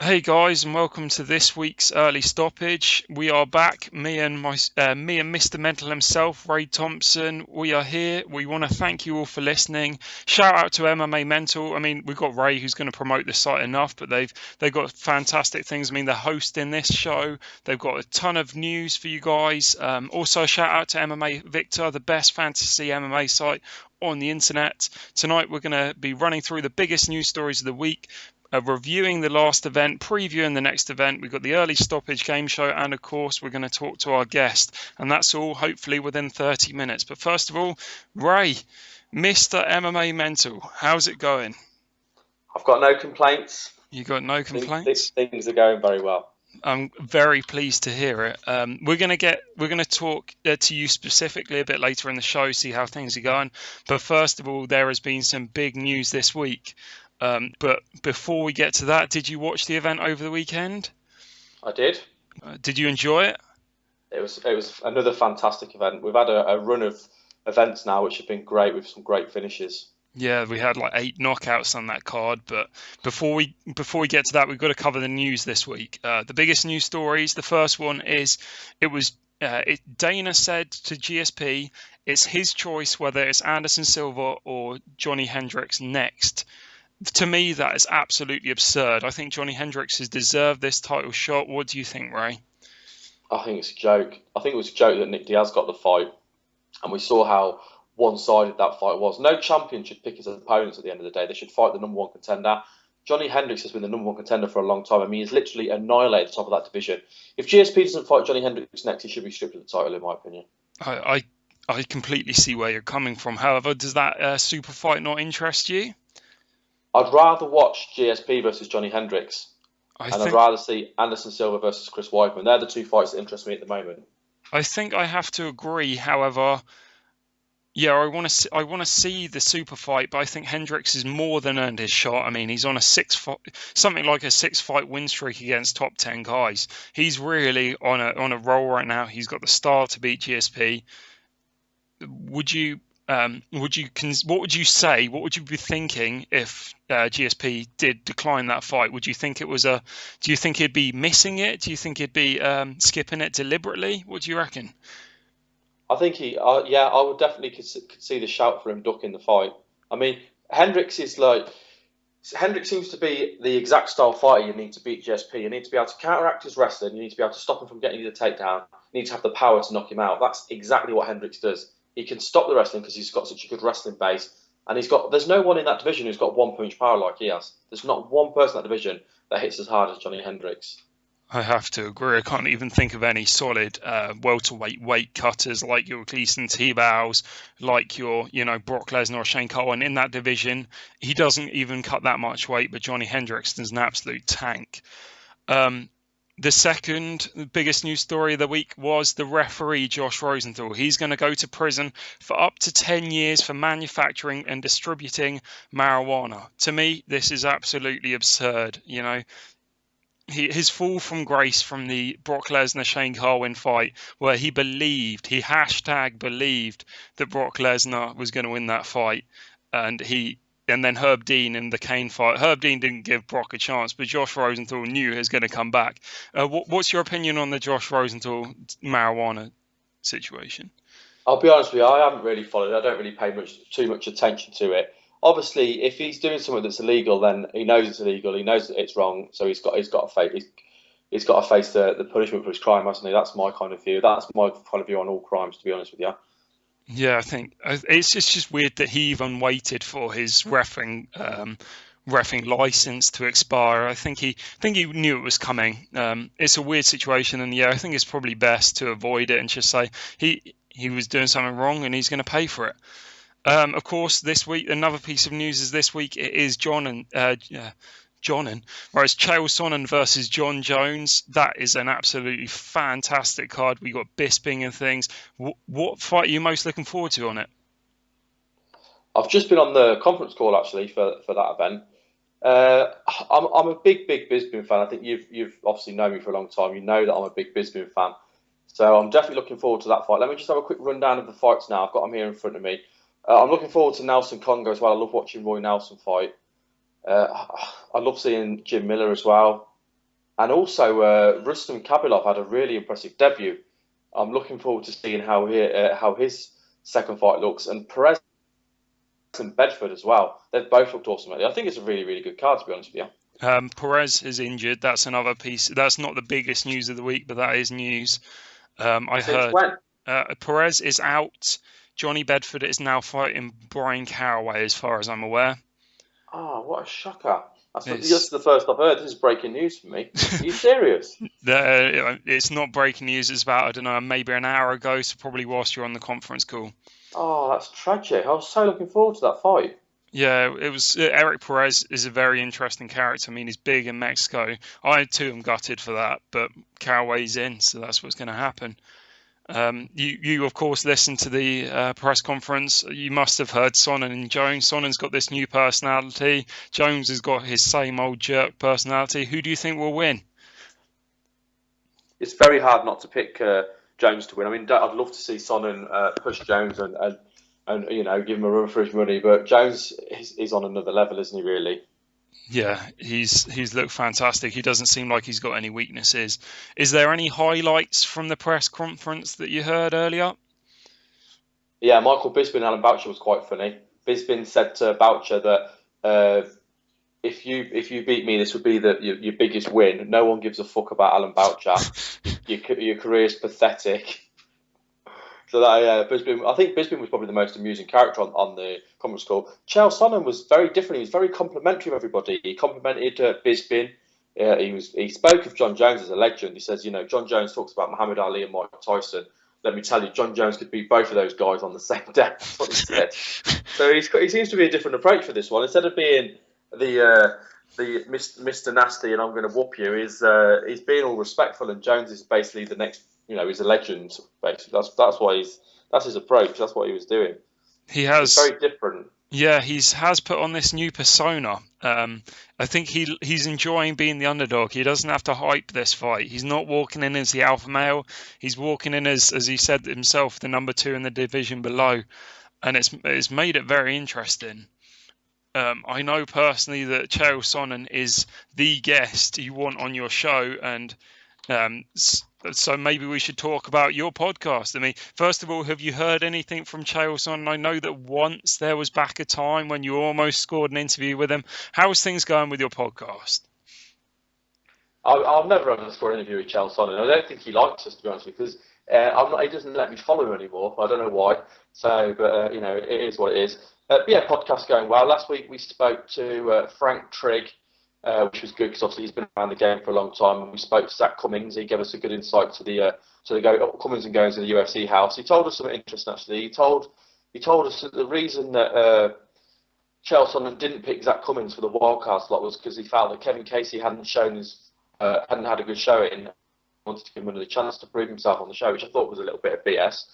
Hey guys, and welcome to this week's Early Stoppage. We are back, me and Mr. Mental himself, Ray Thompson. We are here. We want to thank you all for listening. Shout out to MMA Mental. I mean, we've got Ray who's going to promote the site enough, but they've got fantastic things. I mean, they're hosting this show. They've got a ton of news for you guys. Also, shout out to MMA Victor, the best fantasy MMA site on the internet. Tonight, we're going to be running through the biggest news stories of the week. Reviewing the last event, previewing the next event. We've got the Early Stoppage game show, and of course we're going to talk to our guest, and that's all hopefully within 30 minutes. But first of all, Ray, Mr. MMA Mental, how's it going? I've got no complaints. You got no complaints? Things are going very well. I'm very pleased to hear it. We're going to talk to you specifically a bit later in the show, see how things are going. But first of all, there has been some big news this week. But before we get to that, did you watch the event over the weekend? I did. Did you enjoy it? It was another fantastic event. We've had a run of events now which have been great with some great finishes. Yeah, we had like 8 knockouts on that card. But before we get to that, we've got to cover the news this week. The biggest news stories. The first one is Dana said to GSP, it's his choice whether it's Anderson Silva or Johnny Hendricks next. To me, that is absolutely absurd. I think Johnny Hendricks has deserved this title shot. What do you think, Ray? I think it's a joke. I think it was a joke that Nick Diaz got the fight, and we saw how one-sided that fight was. No champion should pick his opponents at the end of the day. They should fight the number one contender. Johnny Hendricks has been the number one contender for a long time. I mean, he's literally annihilated the top of that division. If GSP doesn't fight Johnny Hendricks next, he should be stripped of the title, in my opinion. I completely see where you're coming from. However, does that super fight not interest you? I'd rather watch GSP versus Johnny Hendricks, I'd rather see Anderson Silva versus Chris Weidman. They're the two fights that interest me at the moment. I think I have to agree. However, yeah, I want to see the super fight, but I think Hendricks has more than earned his shot. I mean, he's on something like a 6-fight win streak against top 10 guys. He's really on a roll right now. He's got the style to beat GSP. What would you say? What would you be thinking if GSP did decline that fight? Would you think it was do you think he'd be missing it? Do you think he'd be skipping it deliberately? What do you reckon? I think I would definitely see the shout for him ducking the fight. I mean, Hendricks seems to be the exact style fighter you need to beat GSP. You need to be able to counteract his wrestling. You need to be able to stop him from getting you the takedown. You need to have the power to knock him out. That's exactly what Hendricks does. He can stop the wrestling because he's got such a good wrestling base, and there's no one in that division who's got one punch power like he has. There's not one person in that division that hits as hard as Johnny Hendricks. I have to agree. I can't even think of any solid welterweight weight cutters like your Gleason T-Bows, like your Brock Lesnar or Shane Cohen in that division. He doesn't even cut that much weight, but Johnny Hendricks is an absolute tank. The second biggest news story of the week was the referee, Josh Rosenthal. He's going to go to prison for up to 10 years for manufacturing and distributing marijuana. To me, this is absolutely absurd. His fall from grace from the Brock Lesnar-Shane Carwin fight, where he hashtag believed that Brock Lesnar was going to win that fight, and then Herb Dean in the Kane fight. Herb Dean didn't give Brock a chance, but Josh Rosenthal knew he was going to come back. What's your opinion on the Josh Rosenthal marijuana situation? I'll be honest with you, I haven't really followed it. I don't really pay too much attention to it. Obviously, if he's doing something that's illegal, then he knows it's illegal. He knows that it's wrong, so he's got to face the punishment for his crime, hasn't he? That's my kind of view. That's my kind of view on all crimes, to be honest with you. Yeah, I think it's just weird that he even waited for his reffing license to expire. I think he knew it was coming. It's a weird situation, and yeah, I think it's probably best to avoid it and just say he was doing something wrong and he's going to pay for it. Of course, this week another piece of news is this week it is whereas Chael Sonnen versus John Jones. That is an absolutely fantastic card. We got Bisping and things. What fight are you most looking forward to on it? I've just been on the conference call actually for that event. I'm a big Bisping fan. I think you've obviously known me for a long time. You know that I'm a big Bisping fan. So I'm definitely looking forward to that fight. Let me just have a quick rundown of the fights now. I've got them here in front of me. I'm looking forward to Nelson Congo as well. I love watching Roy Nelson fight. I love seeing Jim Miller as well. And also, Rustam Kabilov had a really impressive debut. I'm looking forward to seeing how his second fight looks. And Perez and Bedford as well. They've both looked awesome. I think it's a really, really good card, to be honest with you. Perez is injured. That's another piece. That's not the biggest news of the week, but that is news. I Since heard when? Perez is out. Johnny Bedford is now fighting Brian Caraway, as far as I'm aware. Oh, what a shocker. That's the first I've heard. This is breaking news for me. Are you serious? It's not breaking news. It's about, I don't know, maybe an hour ago, so probably whilst you're on the conference call. Oh, that's tragic. I was so looking forward to that fight. Yeah, it was. Eric Perez is a very interesting character. I mean, he's big in Mexico. I too am gutted for that, but Caraway's in, so that's what's going to happen. You of course listened to the press conference. You must have heard Sonnen and Jones. Sonnen's got this new personality. Jones has got his same old jerk personality. Who do you think will win? It's very hard not to pick Jones to win. I mean, I'd love to see Sonnen push Jones and give him a run for his money, but Jones is on another level, isn't he? Really? Yeah, he's looked fantastic. He doesn't seem like he's got any weaknesses. Is there any highlights from the press conference that you heard earlier? Yeah, Michael Bisping and Alan Boucher was quite funny. Bisping said to Boucher that if you beat me, this would be your biggest win. No one gives a fuck about Alan Boucher. Your career is pathetic. So that Bisping, I think Bisping was probably the most amusing character on the conference call. Chael Sonnen was very different. He was very complimentary of everybody. He complimented Bisping. He spoke of John Jones as a legend. He says, John Jones talks about Muhammad Ali and Mike Tyson. Let me tell you, John Jones could beat both of those guys on the same day. That's what he said. So he seems to be a different approach for this one. Instead of being the Mr. Nasty and I'm going to whoop you, he's being all respectful. And Jones is basically the next. He's a legend. Basically, that's his approach. That's what he was doing. It's very different. Yeah, he has put on this new persona. I think he's enjoying being the underdog. He doesn't have to hype this fight. He's not walking in as the alpha male. He's walking in as he said himself, the number 2 in the division below, and it's made it very interesting. I know personally that Chael Sonnen is the guest you want on your show, and so maybe we should talk about your podcast. I mean, first of all, have you heard anything from Chael Sonnen? I know that once there was back a time when you almost scored an interview with him. How's things going with your podcast? I've never scored an interview with Chael Sonnen. I don't think he likes us, to be honest with you, because he doesn't let me follow him anymore. I don't know why. So, but it is what it is. But yeah, podcast going well. Last week we spoke to Frank Trigg. Which was good because obviously he's been around the game for a long time. And we spoke to Zach Cummings. He gave us a good insight to the comings and goings in the UFC house. He told us something interesting actually. He told us that the reason that Chael Sonnen didn't pick Zach Cummings for the wildcard slot was because he felt that Kevin Casey hadn't had a good showing. Wanted to give him another chance to prove himself on the show, which I thought was a little bit of BS.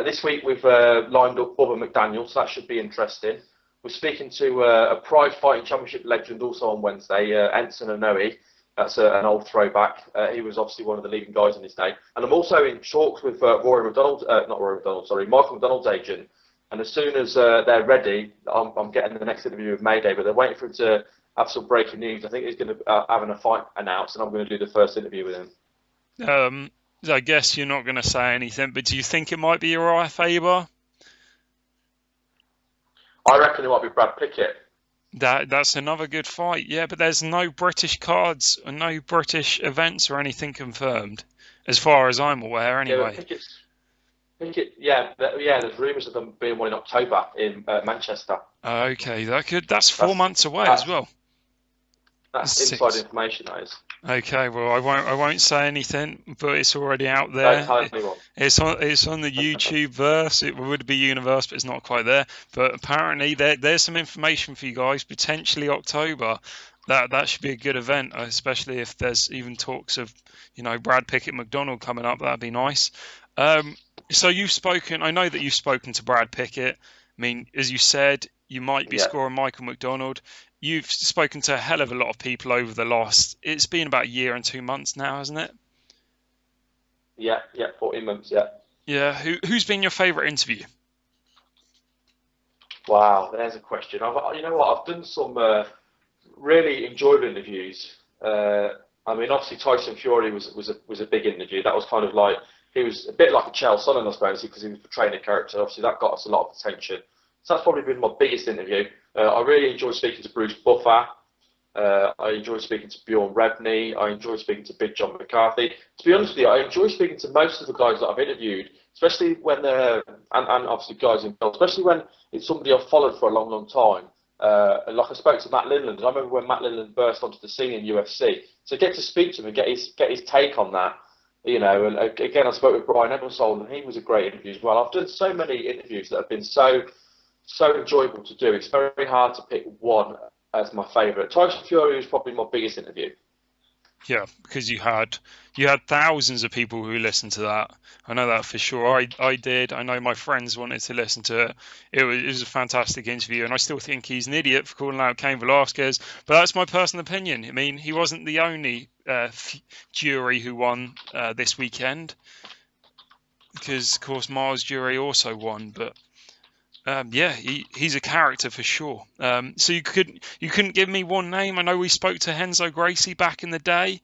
This week we've lined up Bubba McDaniel, so that should be interesting. We're speaking to a Pride Fighting Championship legend also on Wednesday, Enson Inoue. That's an old throwback. He was obviously one of the leading guys in his day. And I'm also in talks with Michael McDonald's agent. And as soon as they're ready, I'm getting the next interview with Mayday, but they're waiting for him to have some breaking news. I think he's going to having a fight announced, and I'm going to do the first interview with him. I guess you're not going to say anything, but do you think it might be Uriah Faber? I reckon it might be Brad Pickett. That's another good fight, yeah, but there's no British cards and no British events or anything confirmed, as far as I'm aware, anyway. There's rumours of them being one in October in Manchester. Okay, that's 4 months away as well. That's inside information, that is. Okay, well, I won't say anything, but it's already out there. Don't tell anyone. It's on the YouTube verse. It would be universe, but it's not quite there. But apparently, there's some information for you guys. Potentially October. That should be a good event, especially if there's even talks of Brad Pickett McDonald coming up. That'd be nice. So you've spoken. I know that you've spoken to Brad Pickett. I mean, as you said, you might be scoring Michael McDonald. You've spoken to a hell of a lot of people over the last. It's been about a year and 2 months now, hasn't it? Yeah, 14 months. Yeah. Yeah. Who's been your favourite interview? Wow, there's a question. You know what? I've done some really enjoyable interviews. I mean, obviously Tyson Fury was a big interview. That was kind of like he was a bit like a Chael Sonnen, I suppose, because he was portraying a character. Obviously, that got us a lot of attention. So that's probably been my biggest interview. I really enjoyed speaking to Bruce Buffer. I enjoyed speaking to Bjorn Rebney. I enjoyed speaking to Big John McCarthy. To be honest with you, I enjoy speaking to most of the guys that I've interviewed, especially when they're, and obviously guys in Bill, especially when it's somebody I've followed for a long, long time. Like I spoke to Matt Linland. I remember when Matt Linland burst onto the scene in UFC. So get to speak to him and get his take on that. You know, and again, I spoke with Brian Emerson, and he was a great interview as well. I've done so many interviews that have been so enjoyable to do. It's very hard to pick one as my favourite. Tyson Fury was probably my biggest interview. Yeah, because you had thousands of people who listened to that. I know that for sure. I did. I know my friends wanted to listen to it. It was a fantastic interview, and I still think he's an idiot for calling out Cain Velasquez. But that's my personal opinion. I mean, he wasn't the only jury who won this weekend, because of course Mars jury also won. But yeah, he's a character for sure. So you couldn't give me one name. I know we spoke to Henzo Gracie back in the day.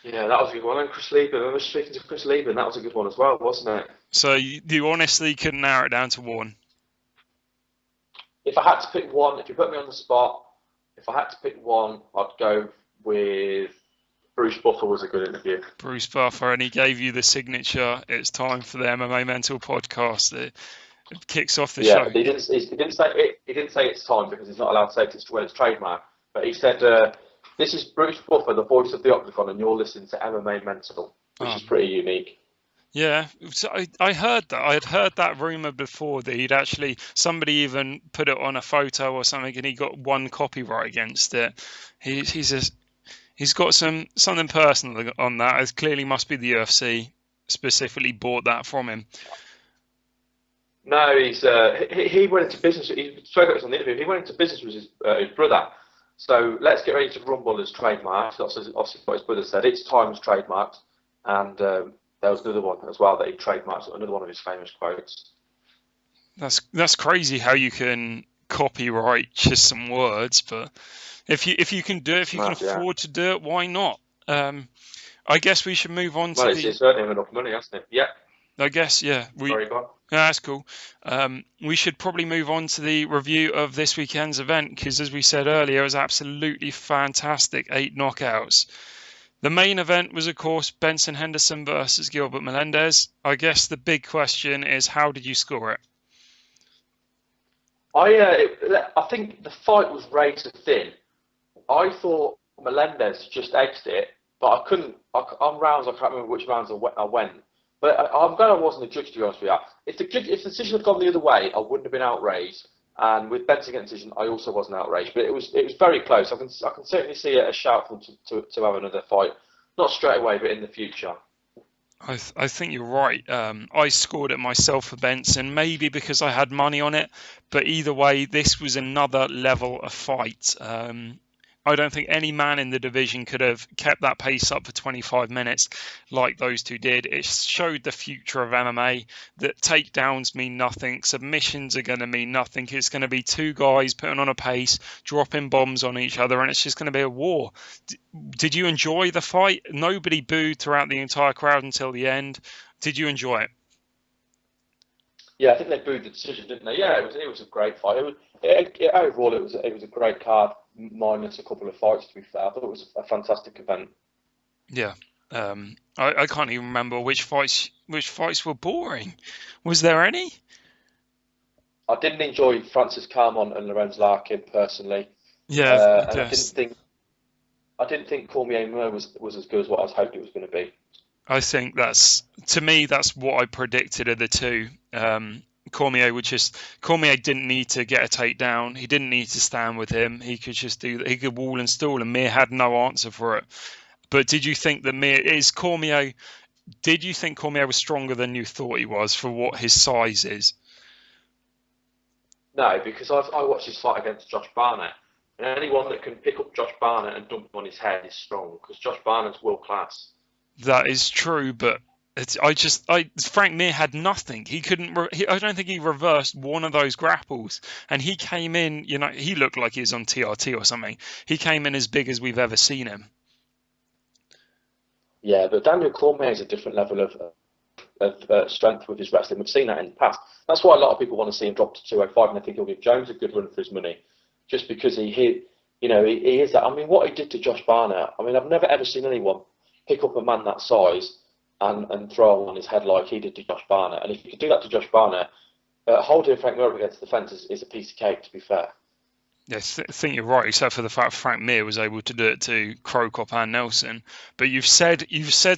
Yeah, that was a good one. And Chris Lieben. I remember speaking to Chris Lieben. That was a good one as well, wasn't it? So you honestly couldn't narrow it down to one? If I had to pick one, if you put me on the spot, if I had to pick one, I'd go with Bruce Buffer. Was a good interview. Bruce Buffer, and he gave you the signature. It's time for the MMA Mental podcast. It kicks off the show. Yeah, he didn't say it's time because he's not allowed to say it's when it's trademark. But he said, "This is Bruce Buffer, the voice of the Octagon, and you're listening to MMA Mental," which is pretty unique. Yeah, so I heard that. I had heard that rumor before that he'd actually, somebody even put it on a photo or something, and he got one copyright against it. He's got something personal on that. It clearly must be the UFC specifically bought that from him. No, he went into business. He spoke about this on the interview. He went into business with his brother. So let's get ready to rumble as trademarked. That's obviously what his brother said. It's times trademarked, and there was another one as well that he trademarked. Another one of his famous quotes. That's crazy how you can copyright just some words, but if you can do it, if you can afford to do it, why not? I guess we should move on to. Well, it's certainly enough money, hasn't it? Yeah. I guess, yeah. Sorry, Bob. Yeah, that's cool. We should probably move on to the review of this weekend's event because, as we said earlier, it was absolutely fantastic. 8 knockouts. The main event was, of course, Benson Henderson versus Gilbert Melendez. I guess the big question is, how did you score it? I think the fight was razor thin. I thought Melendez just edged it, but I couldn't. On rounds, I can't remember which rounds I went. But I'm glad I wasn't a judge, to be honest with you. If the decision had gone the other way, I wouldn't have been outraged. And with Benson getting the decision, I also wasn't outraged. But it was very close. I can certainly see a shout for them to have another fight. Not straight away, but in the future. I think you're right. I scored it myself for Benson, maybe because I had money on it. But either way, this was another level of fight. I don't think any man in the division could have kept that pace up for 25 minutes like those two did. It showed the future of MMA, that takedowns mean nothing, submissions are going to mean nothing. It's going to be two guys putting on a pace, dropping bombs on each other, and it's just going to be a war. Did you enjoy the fight? Nobody booed throughout the entire crowd until the end. Did you enjoy it? Yeah, I think they booed the decision, didn't they? Yeah, it was a great fight. Overall, it was a great card, minus a couple of fights. To be fair, I thought it was a fantastic event. Yeah, I can't even remember which fights were boring. Was there any? I didn't enjoy Francis Carmont and Lorenz Larkin personally. Yeah, and I didn't think Cormier Mur was as good as what I was hoping it was going to be. I think that's what I predicted of the two. Cormier didn't need to get a takedown. He didn't need to stand with him. He could just he could wall and stall, and Mir had no answer for it. But did you think that did you think Cormier was stronger than you thought he was for what his size is? No, because I watched his fight against Josh Barnett. And anyone that can pick up Josh Barnett and dump him on his head is strong, because Josh Barnett's world class. That is true, but Frank Mir had nothing. He couldn't. I don't think he reversed one of those grapples, and he came in. He looked like he was on TRT or something. He came in as big as we've ever seen him. Yeah, but Daniel Cormier is a different level of strength with his wrestling. We've seen that in the past. That's why a lot of people want to see him drop to 205, and I think he'll give Jones a good run for his money, just because he is that. I mean, what he did to Josh Barnett. I mean, I've never ever seen anyone pick up a man that size and throw him on his head like he did to Josh Barnett. And if you could do that to Josh Barnett, holding Frank Mir up against the fence is a piece of cake, to be fair. Yes, I think you're right, except for the fact Frank Mir was able to do it to Krokop and Nelson. But you've said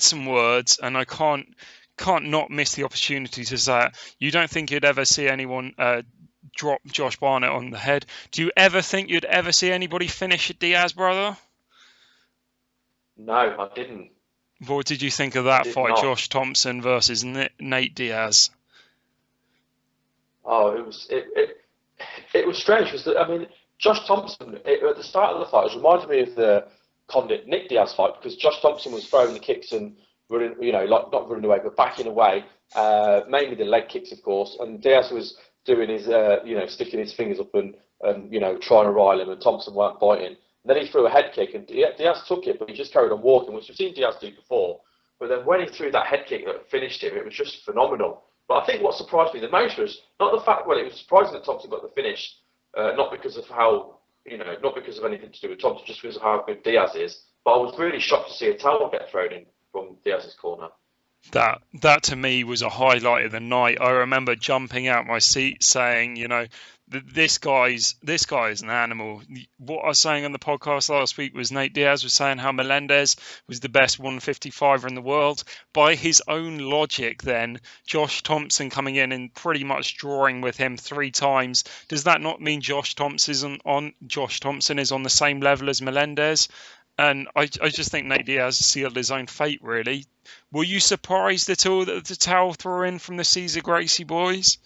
some words, and I can't not miss the opportunity to say it. You don't think you'd ever see anyone drop Josh Barnett on the head? Do you ever think you'd ever see anybody finish Diaz, brother? No, I didn't. What did you think of that fight, not. Josh Thompson versus Nate Diaz? Oh, it was strange because I mean, Josh Thompson at the start of the fight, it reminded me of the Condit Nick Diaz fight, because Josh Thompson was throwing the kicks and running, like not running away but backing away, mainly the leg kicks, of course, and Diaz was doing his, sticking his fingers up and trying to rile him, and Thompson weren't biting. And then he threw a head kick, and Diaz took it, but he just carried on walking, which we've seen Diaz do before. But then when he threw that head kick that finished him, it was just phenomenal. But I think what surprised me the most was not the fact, it was surprising that Thompson got the finish, not because of not because of anything to do with Thompson, just because of how good Diaz is. But I was really shocked to see a towel get thrown in from Diaz's corner. That to me was a highlight of the night. I remember jumping out my seat saying, this guy's an animal. What I was saying on the podcast last week was Nate Diaz was saying how Melendez was the best 155er in the world. By his own logic, then, Josh Thompson coming in and pretty much drawing with him 3 times, does that not mean Josh Thompson is on the same level as Melendez? And I just think Nate Diaz sealed his own fate, really. Were you surprised at all that the towel threw in from the Cesar Gracie boys?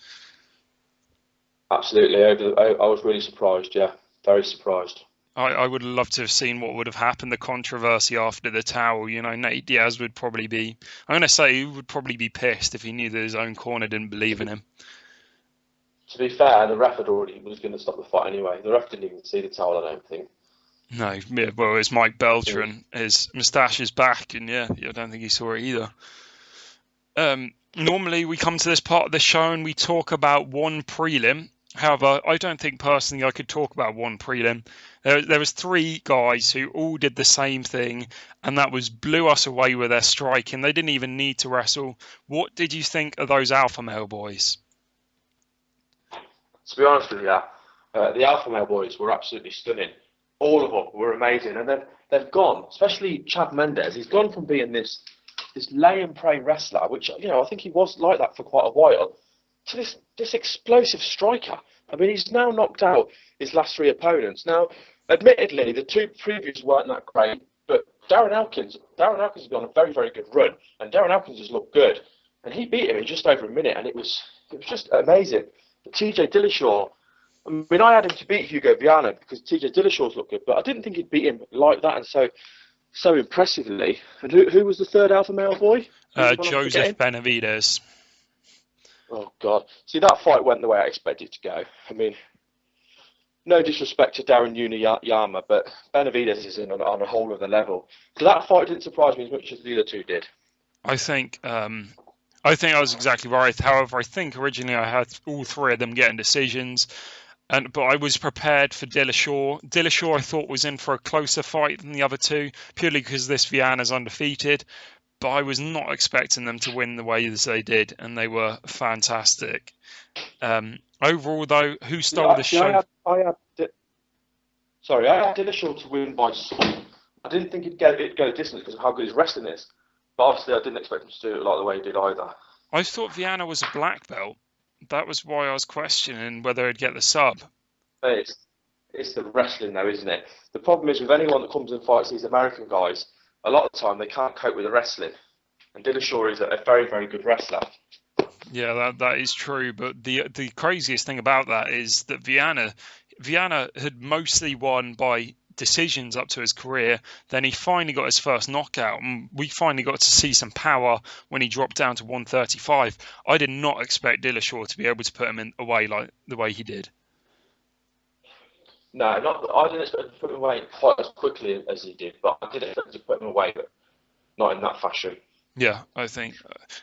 Absolutely. I was really surprised, yeah. Very surprised. I would love to have seen what would have happened, the controversy after the towel. Nate Diaz would probably be, I'm going to say he would probably be pissed if he knew that his own corner didn't believe in him. To be fair, the ref was going to stop the fight anyway. The ref didn't even see the towel, I don't think. No, well, it's Mike Belcher and his moustache is back, and I don't think he saw it either. Normally we come to this part of the show and we talk about one prelim. However, I don't think personally I could talk about one prelim. There was 3 guys who all did the same thing, and that was blew us away with their striking. They didn't even need to wrestle. What did you think of those alpha male boys? To be honest with you, the alpha male boys were absolutely stunning. All of them were amazing, and they've gone, especially Chad Mendes. He's gone from being this lay and pray wrestler, which I think he was like that for quite a while, to this explosive striker. I mean, he's now knocked out his last 3 opponents. Now, admittedly, the 2 previous weren't that great, but Darren Elkins has gone a very, very good run, and Darren Elkins has looked good, and he beat him in just over a minute, and it was just amazing. TJ Dillashaw. I mean, I had him to beat Hugo Viana because TJ Dillashaw's looked good, but I didn't think he'd beat him like that and so impressively. And who was the 3rd alpha male boy? Joseph Benavidez. Oh, God. See, that fight went the way I expected it to go. I mean, no disrespect to Darren Uniyama, but Benavidez is on a whole other level. So that fight didn't surprise me as much as the other 2 did. I think I was exactly right. However, I think originally I had all 3 of them getting decisions. But I was prepared for Dillashaw. Dillashaw I thought was in for a closer fight than the other 2, purely because this Viana's undefeated. But I was not expecting them to win the way as they did, and they were fantastic. Overall, though, who stole the show? I had Dillashaw to win by some. I didn't think he'd go a distance because of how good his wrestling is. But obviously, I didn't expect him to do it like the way he did either. I thought Viana was a black belt. That was why I was questioning whether he'd get the sub. It's the wrestling, though, isn't it? The problem is with anyone that comes and fights these American guys, a lot of the time they can't cope with the wrestling. And Dillashaw is a very, very good wrestler. Yeah, that is true. But the craziest thing about that is that Viana had mostly won by decisions up to his career. Then he finally got his first knockout, and we finally got to see some power when he dropped down to 135. I did not expect Dillashaw to be able to put him away like the way he did. No, I didn't expect him to put him away quite as quickly as he did, but I did expect him to put him away. But not in that fashion. Yeah, I think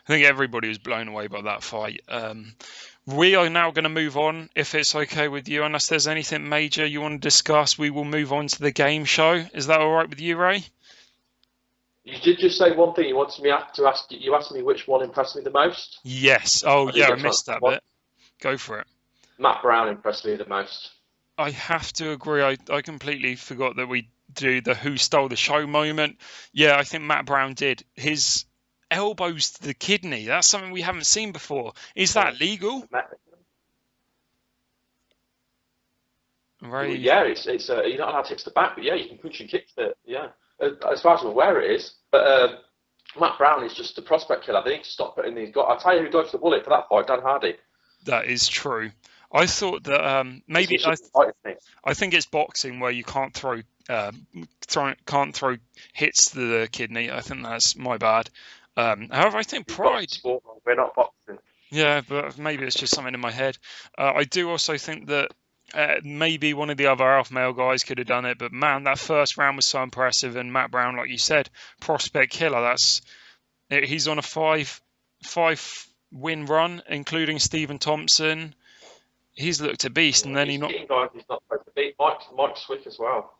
everybody was blown away by that fight. We are now going to move on, if it's okay with you, unless there's anything major you want to discuss. We will move on to the game show. Is that all right with you, Ray? You did just say one thing. You wanted me to ask. You asked me which one impressed me the most. Yes. Oh, I didn't yeah, I get to missed answer that one. bit. Go for it. Matt Brown impressed me the most. I have to agree. I completely forgot that we do the who stole the show moment. Yeah, I think Matt Brown did. His elbows to the kidney. That's something we haven't seen before. Is that legal? Ray? Yeah, it's you're not allowed to hit the back, but yeah, you can punch and kick it. Yeah, as far as I'm aware, it is. But Matt Brown is just a prospect killer. They need to stop putting these guys. I'll tell you who dodged the bullet for that fight, Dan Hardy. That is true. I thought that maybe I think it's boxing where you can't throw hits to the kidney. I think that's my bad. However, I think Pride. We're not boxing. Yeah, but maybe it's just something in my head. I do also think that maybe one of the other alpha male guys could have done it, but man, that first round was so impressive. And Matt Brown, like you said, prospect killer. He's on a five win run, including Stephen Thompson. He's looked a beast, and then he's not supposed to beat Mike Swick as well.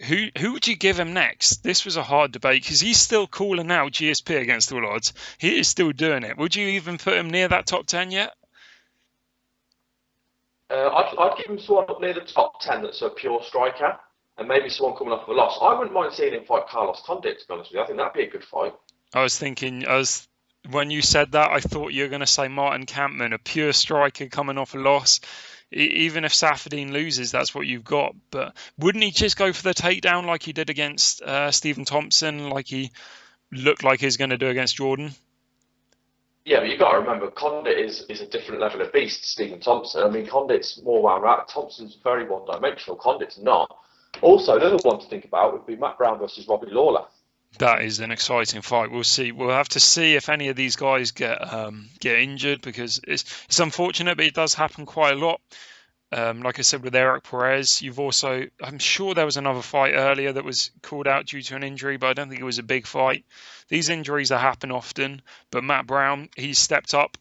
Who would you give him next? This was a hard debate because he's still calling out GSP against all odds. He is still doing it. Would you even put him near that top 10 yet? I'd give him someone up near the top 10 that's a pure striker, and maybe someone coming off of a loss. I wouldn't mind seeing him fight Carlos Condit, to be honest with you. I think that'd be a good fight. When you said that, I thought you were going to say Martin Kampman, a pure striker coming off a loss. Even if Safadine loses, that's what you've got. But wouldn't he just go for the takedown like he did against Stephen Thompson, like he looked like he was going to do against Jordan? Yeah, but you've got to remember, Condit is a different level of beast to Stephen Thompson. I mean, Condit's more wound-out. Thompson's very one-dimensional. Condit's not. Also, another one to think about would be Matt Brown versus Robbie Lawler. That is an exciting fight. We'll see. We'll have to see if any of these guys get injured, because it's unfortunate, but it does happen quite a lot. Like I said with Eric Perez, I'm sure there was another fight earlier that was called out due to an injury, but I don't think it was a big fight. These injuries happen often, but Matt Brown, he's stepped up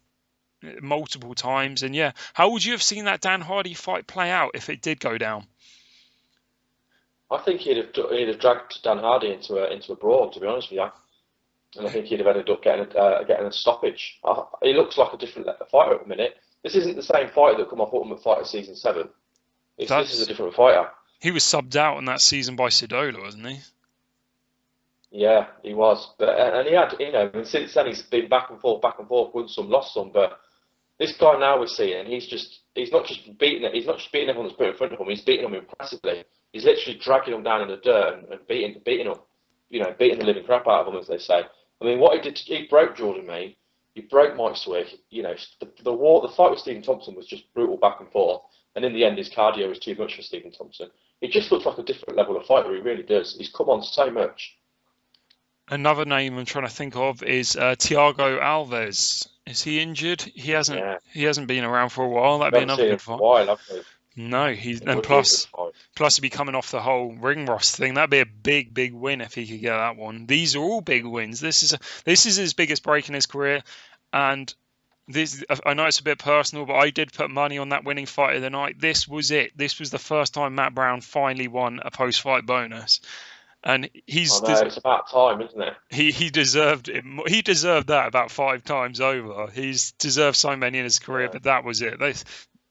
multiple times. And yeah, how would you have seen that Dan Hardy fight play out if it did go down? I think he'd have dragged Dan Hardy into a brawl, to be honest with you, and I think he'd have ended up getting a stoppage. He looks like a different fighter at the minute. This isn't the same fighter that come off Ultimate Fighter Season 7. This is a different fighter. He was subbed out in that season by Sidola, wasn't he? Yeah, he was. But and he had, and since then he's been back and forth, won some, lost some. But this guy now we're seeing, he's not just beating everyone that's put in front of him. He's beating them impressively. He's literally dragging them down in the dirt and beating them, beating the living crap out of them, as they say. I mean, what he did, he broke Jordan May. He broke Mike Swick. The fight with Stephen Thompson was just brutal back and forth. And in the end, his cardio was too much for Stephen Thompson. He just looks like a different level of fighter. He really does. He's come on so much. Another name I'm trying to think of is Thiago Alves. Is he injured? He hasn't been around for a while. That'd be another good fight. No, plus he'd be coming off the whole ring rust thing. That'd be a big win if he could get that one. These are all big wins. This is his biggest break in his career, and I know it's a bit personal, but I did put money on that winning fight of the night. This was it. This was the first time Matt Brown finally won a post-fight bonus. And it's about time, isn't it? He deserved it. He deserved that about 5 times over. He's deserved so many in his career, but that was it.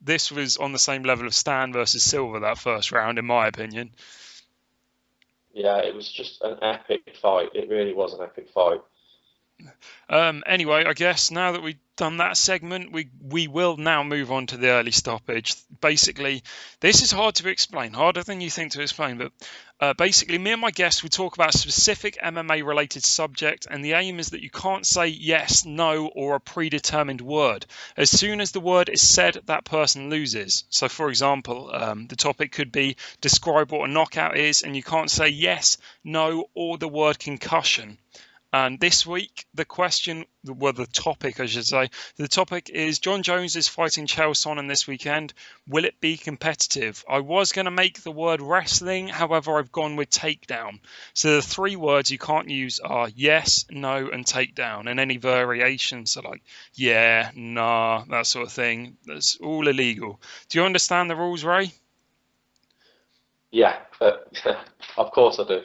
This was on the same level of Stan versus Silva, that first round, in my opinion. Yeah, it was just an epic fight. It really was an epic fight. Anyway, I guess now that we've done that segment, we will now move on to the early stoppage. Basically, this is hard to explain, harder than you think to explain, but basically me and my guests will talk about a specific MMA related subject, and the aim is that you can't say yes, no, or a predetermined word. As soon as the word is said, that person loses. So for example, the topic could be describe what a knockout is, and you can't say yes, no, or the word concussion. And this week, the topic, I should say, the topic is John Jones is fighting Chael Sonnen this weekend. Will it be competitive? I was going to make the word wrestling, however, I've gone with takedown. So the 3 words you can't use are yes, no, and takedown. And any variations are like yeah, nah, that sort of thing. That's all illegal. Do you understand the rules, Ray? Yeah, of course I do.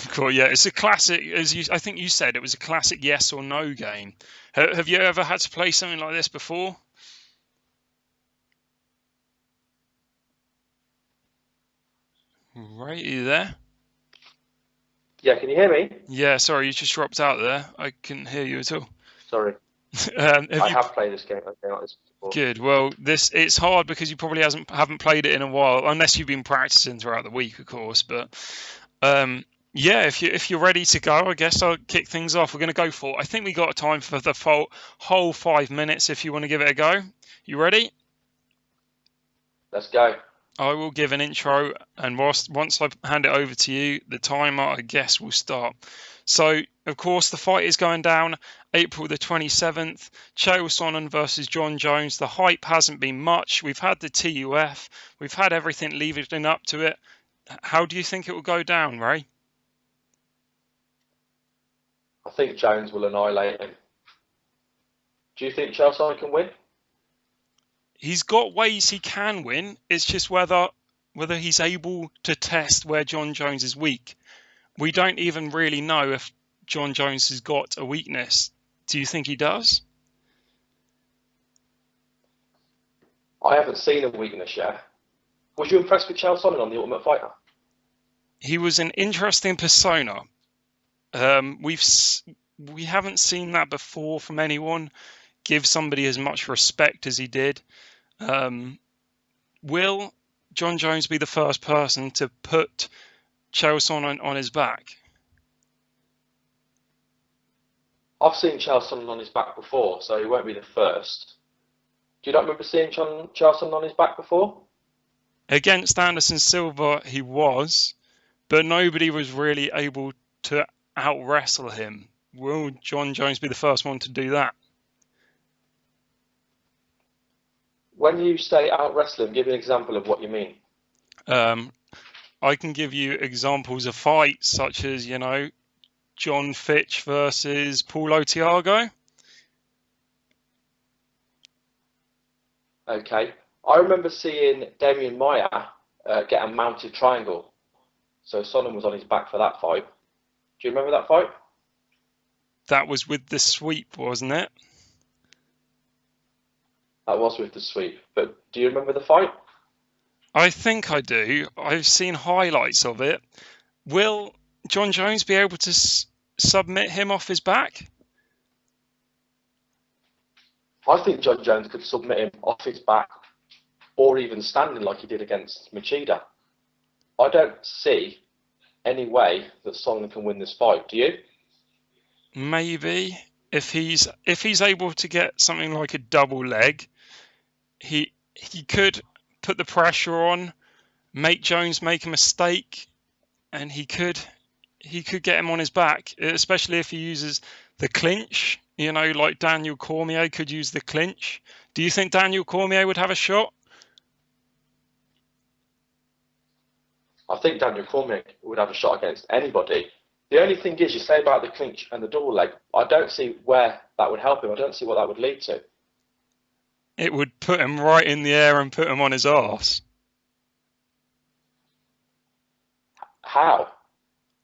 Cool. Yeah, it's a classic. I think you said, it was a classic yes or no game. Have you ever had to play something like this before? Right, are you there? Yeah, can you hear me? Yeah, sorry, you just dropped out there. I couldn't hear you at all. Sorry. I have played this game like this before. Good. Well, it's hard because you probably haven't played it in a while, unless you've been practicing throughout the week, of course. But yeah, if you're ready to go, I guess I'll kick things off. We're going to go for. I think we got time for the whole 5 minutes. If you want to give it a go, you ready? Let's go. I will give an intro, and once I hand it over to you, the timer, I guess, will start. So, of course, the fight is going down April the 27th. Chael Sonnen versus John Jones. The hype hasn't been much. We've had the TUF. We've had everything leading up to it. How do you think it will go down, Ray? I think Jones will annihilate him. Do you think Chael Sonnen can win? He's got ways he can win. It's just whether he's able to test where John Jones is weak. We don't even really know if John Jones has got a weakness. Do you think he does? I haven't seen a weakness yet. Was you impressed with Chael Sonnen on The Ultimate Fighter? He was an interesting persona. We haven't seen that before from anyone. Give somebody as much respect as he did. Will John Jones be the first person to put Chael Sonnen on his back? I've seen Chael Sonnen on his back before, so he won't be the first. Do you not remember seeing Chael Sonnen on his back before? Against Anderson Silva, he was, but nobody was really able to out-wrestle him. Will John Jones be the first one to do that? When you say out-wrestle him, give me an example of what you mean. I can give you examples of fights such as, John Fitch versus Paulo Thiago. Okay. I remember seeing Damian Maia get a mounted triangle. So Sonnen was on his back for that fight. Do you remember that fight? That was with the sweep, wasn't it? That was with the sweep. But do you remember the fight? I think I do. I've seen highlights of it. Will John Jones be able to submit him off his back? I think John Jones could submit him off his back or even standing like he did against Machida. I don't see any way that Sonnen can win this fight. Do you? Maybe. If he's able to get something like a double leg, he could put the pressure on, make Jones make a mistake, and he could get him on his back, especially if he uses the clinch, like Daniel Cormier could use the clinch. Do you think Daniel Cormier would have a shot? I think Daniel Cormier would have a shot against anybody. The only thing is, you say about the clinch and the double leg, I don't see where that would help him. I don't see what that would lead to. It would put him right in the air and put him on his arse. How?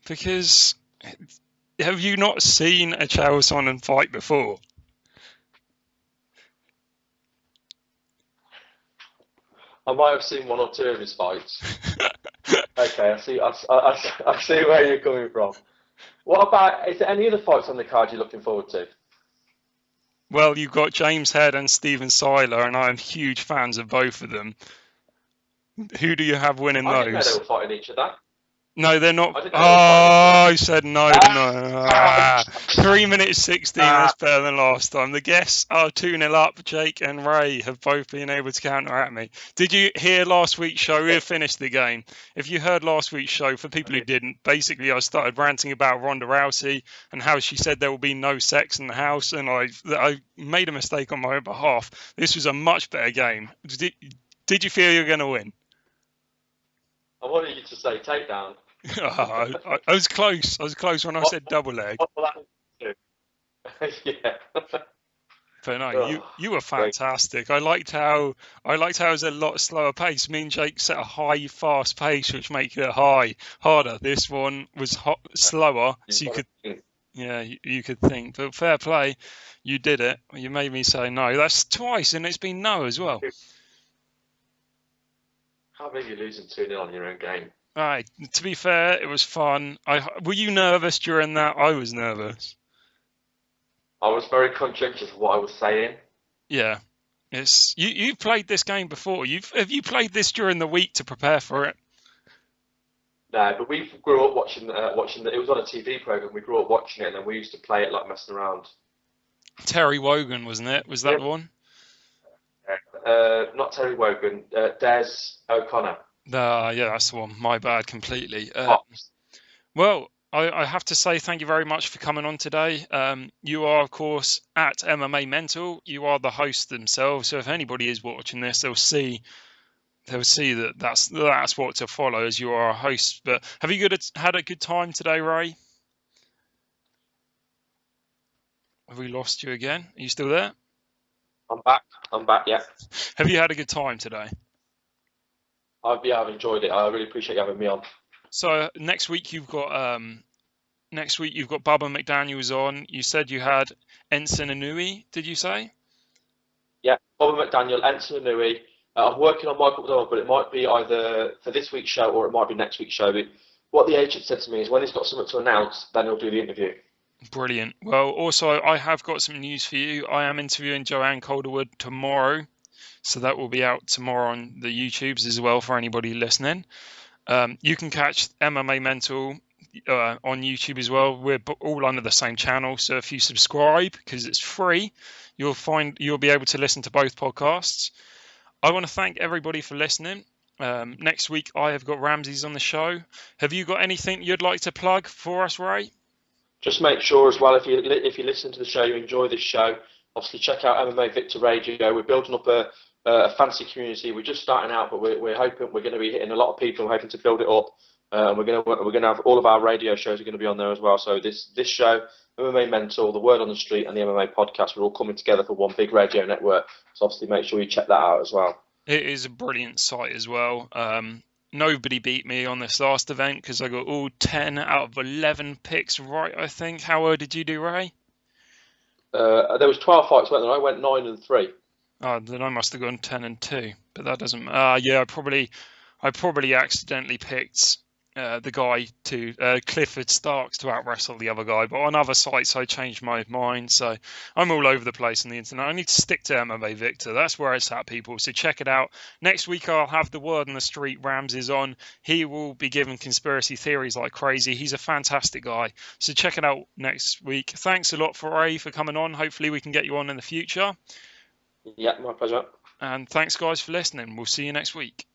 Because have you not seen a Chael Sonnen fight before? I might have seen one or two of his fights. Okay, I see where you're coming from. What about, is there any other fights on the card you're looking forward to? Well, you've got James Head and Steven Seiler, and I'm huge fans of both of them. Who do you have winning I didn't know those? they were fighting each other. No, they're not. I didn't Oh, know they I said no, didn't I? 3 minutes 16. That's better than last time. The guests are 2-0 up. Jake and Ray have both been able to counteract me. Did you hear last week's show? We finished the game. If you heard last week's show, for people who didn't, basically I started ranting about Ronda Rousey and how she said there will be no sex in the house, and I made a mistake on my own behalf. This was a much better game. Did you feel you were going to win? I wanted you to say takedown. I was close. I was close when I said double leg. Yeah. But no, you were fantastic. I liked how it was a lot slower pace. Me and Jake set a high, fast pace, which make it harder. This one was slower, so you could think. But fair play, you did it. You made me say no. That's twice, and it's been no as well. Can't believe you're losing 2-0 on your own game. All right. To be fair, it was fun. Were you nervous during that? I was nervous. I was very conscientious of what I was saying. Yeah, it's you've played this game before. Have you played this during the week to prepare for it? No, but we grew up watching it was on a TV program. We grew up watching it, and then we used to play it like messing around. Terry Wogan, wasn't it? Was that the one? Not Terry Wogan. Des O'Connor. Yeah, that's the one. My bad, completely. Well, I have to say thank you very much for coming on today. You are, of course, at MMA Mental. You are the host themselves. So if anybody is watching this, they'll see that that's what to follow, as you are a host. But have you had a good time today, Ray? Have we lost you again? Are you still there? I'm back. Yeah. Have you had a good time today? I've enjoyed it. I really appreciate you having me on. So next week you've got Bubba McDaniels on. You said you had Enson Inouye, did you say? Yeah, Bubba McDaniel, Enson Inouye. I'm working on Michael McDonald, but it might be either for this week's show or it might be next week's show. But what the agent said to me is when he's got something to announce, then he'll do the interview. Brilliant. Well, also, I have got some news for you. I am interviewing Joanne Calderwood tomorrow. So that will be out tomorrow on the YouTubes as well for anybody listening. You can catch MMA Mental on YouTube as well. We're all under the same channel. So if you subscribe, because it's free, you'll be able to listen to both podcasts. I want to thank everybody for listening. Next week, I have got Ramses on the show. Have you got anything you'd like to plug for us, Ray? Just make sure as well, if you listen to the show, you enjoy this show, obviously check out MMA Victor Radio. We're building up a fancy community. We're just starting out, but we're hoping we're going to be hitting a lot of people. We're hoping to build it up. We're going to have all of our radio shows are going to be on there as well. So this show, MMA Mental, The Word on the Street, and the MMA Podcast, we're all coming together for one big radio network. So obviously make sure you check that out as well. It is a brilliant site as well. Nobody beat me on this last event because I got all 10 out of 11 picks right, I think. How well did you do, Ray? There was 12 fights, weren't there? I went 9-3. Oh, then I must have gone 10-2, but that doesn't. Yeah, I probably accidentally picked the guy Clifford Starks to out wrestle the other guy, but on other sites I changed my mind, so I'm all over the place on the internet. I need to stick to MMA Victor. That's where it's at, people. So check it out. Next week I'll have The Word on the Street. Rams is on. He will be giving conspiracy theories like crazy. He's a fantastic guy. So check it out next week. Thanks a lot for Ray for coming on. Hopefully we can get you on in the future. Yeah, my pleasure. And thanks guys for listening. We'll see you next week.